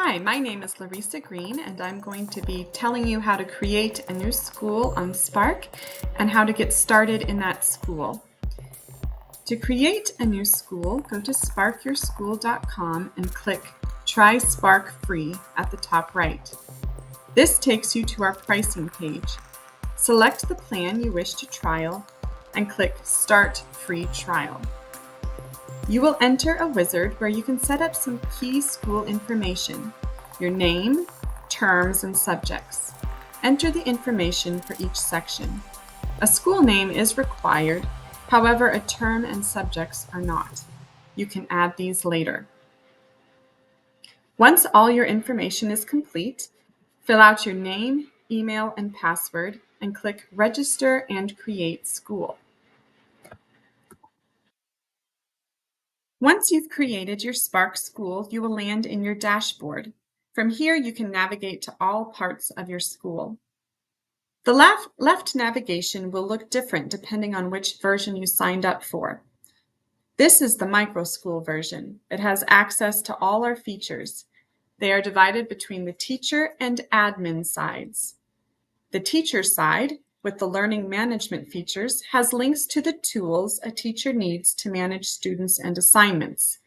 Hi, my name is Larissa Green, and I'm going to be telling you how to create a new school on Spark and how to get started in that school. To create a new school, go to sparkyourschool.com and click Try Spark Free at the top right. This takes you to our pricing page. Select the plan you wish to trial and click Start Free Trial. You will enter a wizard where you can set up some key school information, your name, terms, and subjects. Enter the information for each section. A school name is required, however, a term and subjects are not. You can add these later. Once all your information is complete, fill out your name, email, and password, and click Register and Create School. Once you've created your Spark School, you will land in your dashboard. From here, you can navigate to all parts of your school. The left navigation will look different depending on which version you signed up for. This is the micro school version. It has access to all our features. They are divided between the teacher and admin sides. The teacher side, with the learning management features, has links to the tools a teacher needs to manage students and assignments,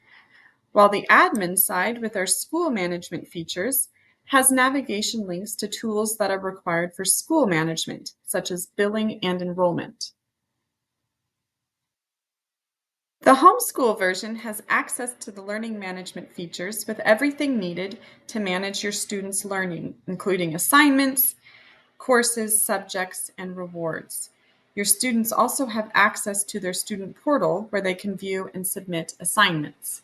while the admin side, with our school management features, has navigation links to tools that are required for school management, such as billing and enrollment. The homeschool version has access to the learning management features with everything needed to manage your students' learning, including assignments, courses, subjects, and rewards. Your students also have access to their student portal where they can view and submit assignments.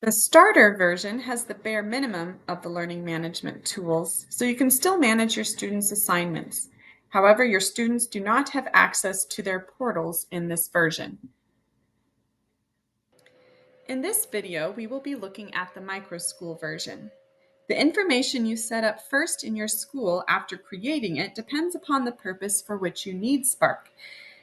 The starter version has the bare minimum of the learning management tools, so you can still manage your students' assignments. However, your students do not have access to their portals in this version. In this video, we will be looking at the micro school version. The information you set up first in your school after creating it depends upon the purpose for which you need Spark.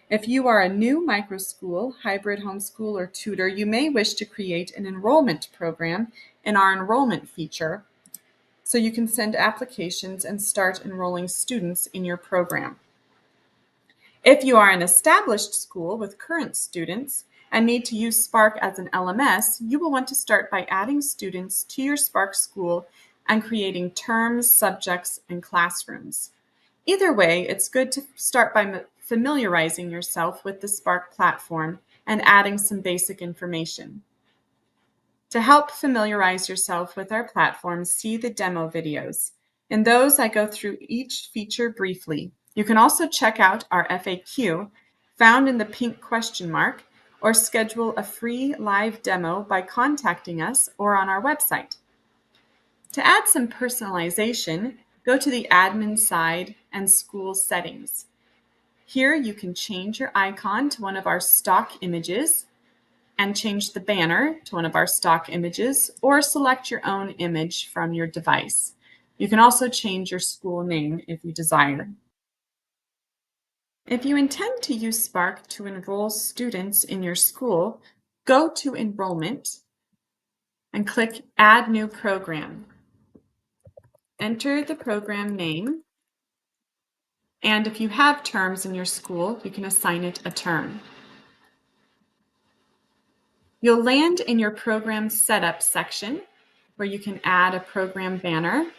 If you are a new micro school, hybrid homeschool, or tutor, you may wish to create an enrollment program in our enrollment feature so you can send applications and start enrolling students in your program. If you are an established school with current students and need to use Spark as an LMS, you will want to start by adding students to your Spark school and creating terms, subjects, and classrooms. Either way, it's good to start by familiarizing yourself with the Spark platform and adding some basic information. To help familiarize yourself with our platform, see the demo videos. In those, I go through each feature briefly. You can also check out our FAQ, found in the pink question mark, or schedule a free live demo by contacting us or on our website. To add some personalization, go to the admin side and school settings. Here you can change your icon to one of our stock images and change the banner to one of our stock images, or select your own image from your device. You can also change your school name if you desire. If you intend to use Spark to enroll students in your school, go to Enrollment and click Add New Program. Enter the program name, and if you have terms in your school, you can assign it a term. You'll land in your program setup section where you can add a program banner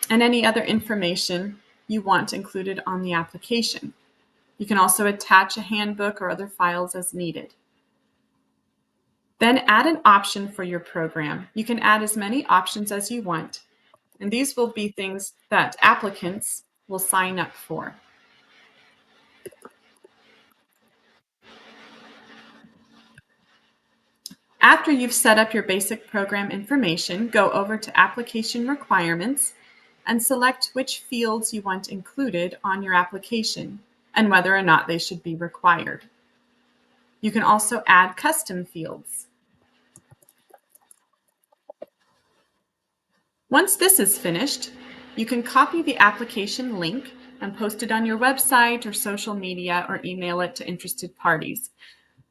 and any other information you want included on the application. You can also attach a handbook or other files as needed. Then add an option for your program. You can add as many options as you want, and these will be things that applicants will sign up for. After you've set up your basic program information, go over to Application Requirements and select which fields you want included on your application and whether or not they should be required. You can also add custom fields. Once this is finished, you can copy the application link and post it on your website or social media or email it to interested parties.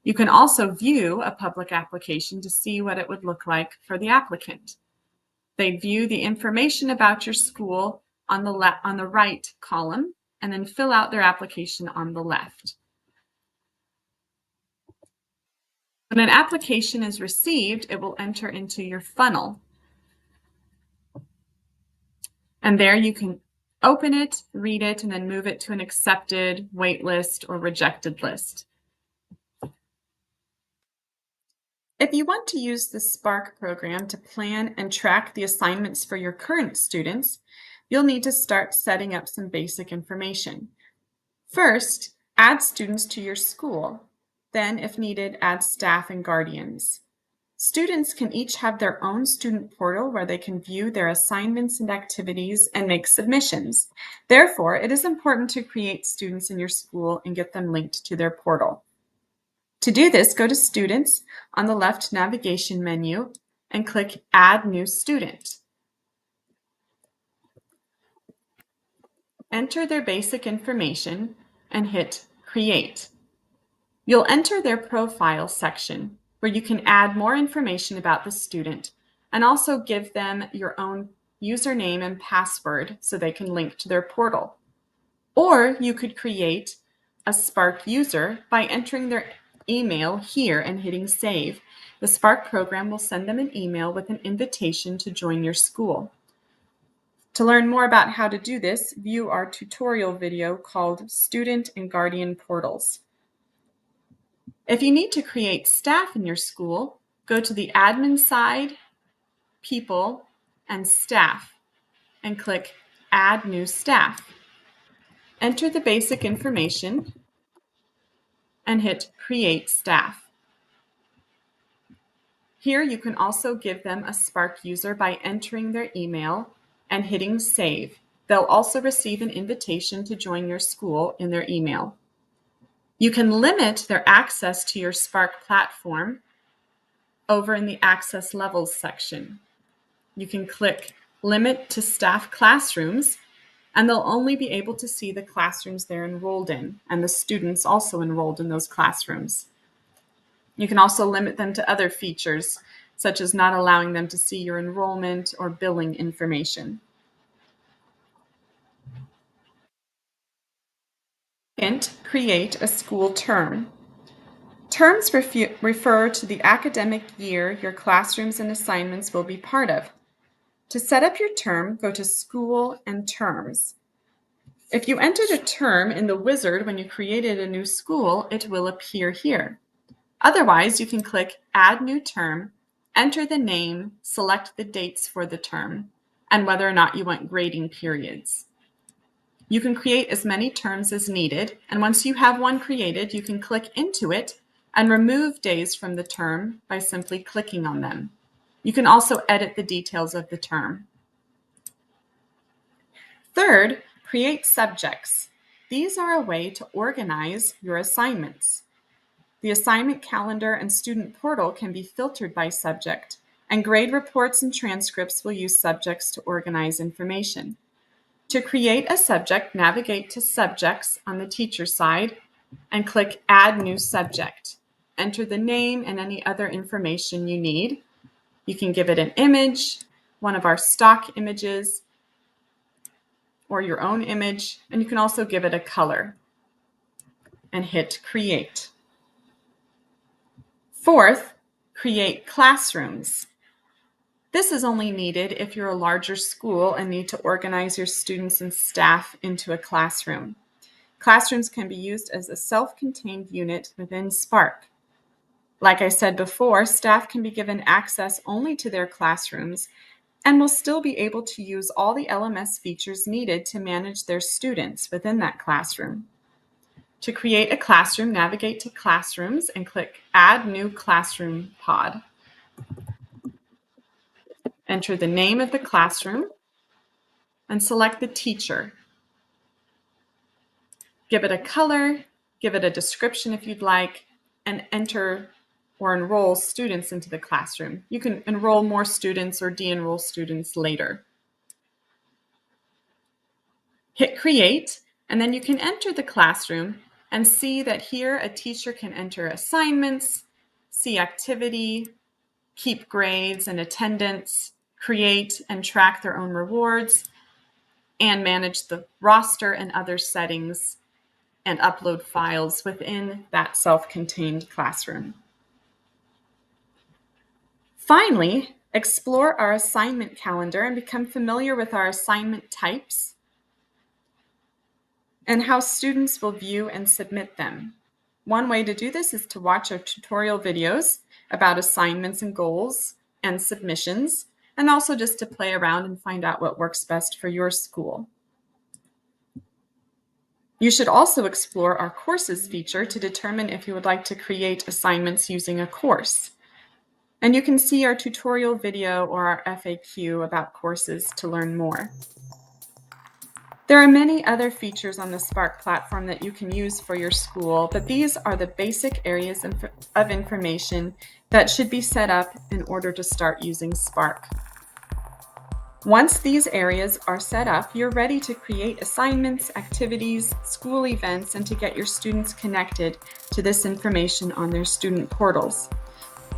You can also view a public application to see what it would look like for the applicant. They'd view the information about your school on the right column and then fill out their application on the left. When an application is received, it will enter into your funnel. And there you can open it, read it, and then move it to an accepted, waitlist, or rejected list. If you want to use the Spark program to plan and track the assignments for your current students, you'll need to start setting up some basic information. First, add students to your school. Then, if needed, add staff and guardians. Students can each have their own student portal where they can view their assignments and activities and make submissions. Therefore, it is important to create students in your school and get them linked to their portal. To do this, go to Students on the left navigation menu and click Add New Student. Enter their basic information and hit Create. You'll enter their profile section where you can add more information about the student and also give them your own username and password so they can link to their portal. Or you could create a Spark user by entering their email here and hitting Save. The Spark program will send them an email with an invitation to join your school. To learn more about how to do this, view our tutorial video called Student and Guardian Portals. If you need to create staff in your school, go to the admin side, People, and Staff, and click Add New Staff. Enter the basic information and hit Create Staff. Here you can also give them a Spark user by entering their email and hitting Save. They'll also receive an invitation to join your school in their email. You can limit their access to your Spark platform over in the Access Levels section. You can click Limit to Staff Classrooms, and they'll only be able to see the classrooms they're enrolled in, and the students also enrolled in those classrooms. You can also limit them to other features, such as not allowing them to see your enrollment or billing information. Second, create a school term. Terms refer to the academic year your classrooms and assignments will be part of. To set up your term, go to School and Terms. If you entered a term in the wizard when you created a new school, it will appear here. Otherwise, you can click Add New Term, enter the name, select the dates for the term, and whether or not you want grading periods. You can create as many terms as needed, and once you have one created, you can click into it and remove days from the term by simply clicking on them. You can also edit the details of the term. Third, create subjects. These are a way to organize your assignments. The assignment calendar and student portal can be filtered by subject, and grade reports and transcripts will use subjects to organize information. To create a subject, navigate to Subjects on the teacher side and click Add New Subject. Enter the name and any other information you need. You can give it an image, one of our stock images, or your own image, and you can also give it a color and hit Create. Fourth, create classrooms. This is only needed if you're a larger school and need to organize your students and staff into a classroom. Classrooms can be used as a self-contained unit within Spark. Like I said before, staff can be given access only to their classrooms and will still be able to use all the LMS features needed to manage their students within that classroom. To create a classroom, navigate to Classrooms and click Add New Classroom Pod. Enter the name of the classroom and select the teacher. Give it a color, give it a description if you'd like, and enter or enroll students into the classroom. You can enroll more students or de-enroll students later. Hit Create, and then you can enter the classroom and see that here a teacher can enter assignments, see activity, keep grades and attendance, create and track their own rewards, and manage the roster and other settings and upload files within that self-contained classroom. Finally, explore our assignment calendar and become familiar with our assignment types and how students will view and submit them. One way to do this is to watch our tutorial videos about assignments and goals and submissions, and also just to play around and find out what works best for your school. You should also explore our courses feature to determine if you would like to create assignments using a course. And you can see our tutorial video or our FAQ about courses to learn more. There are many other features on the Spark platform that you can use for your school, but these are the basic areas of information that should be set up in order to start using Spark. Once these areas are set up, you're ready to create assignments, activities, school events, and to get your students connected to this information on their student portals.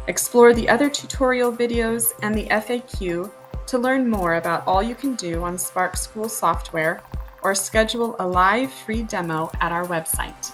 Explore the other tutorial videos and the FAQ to learn more about all you can do on Spark School software, or schedule a live free demo at our website.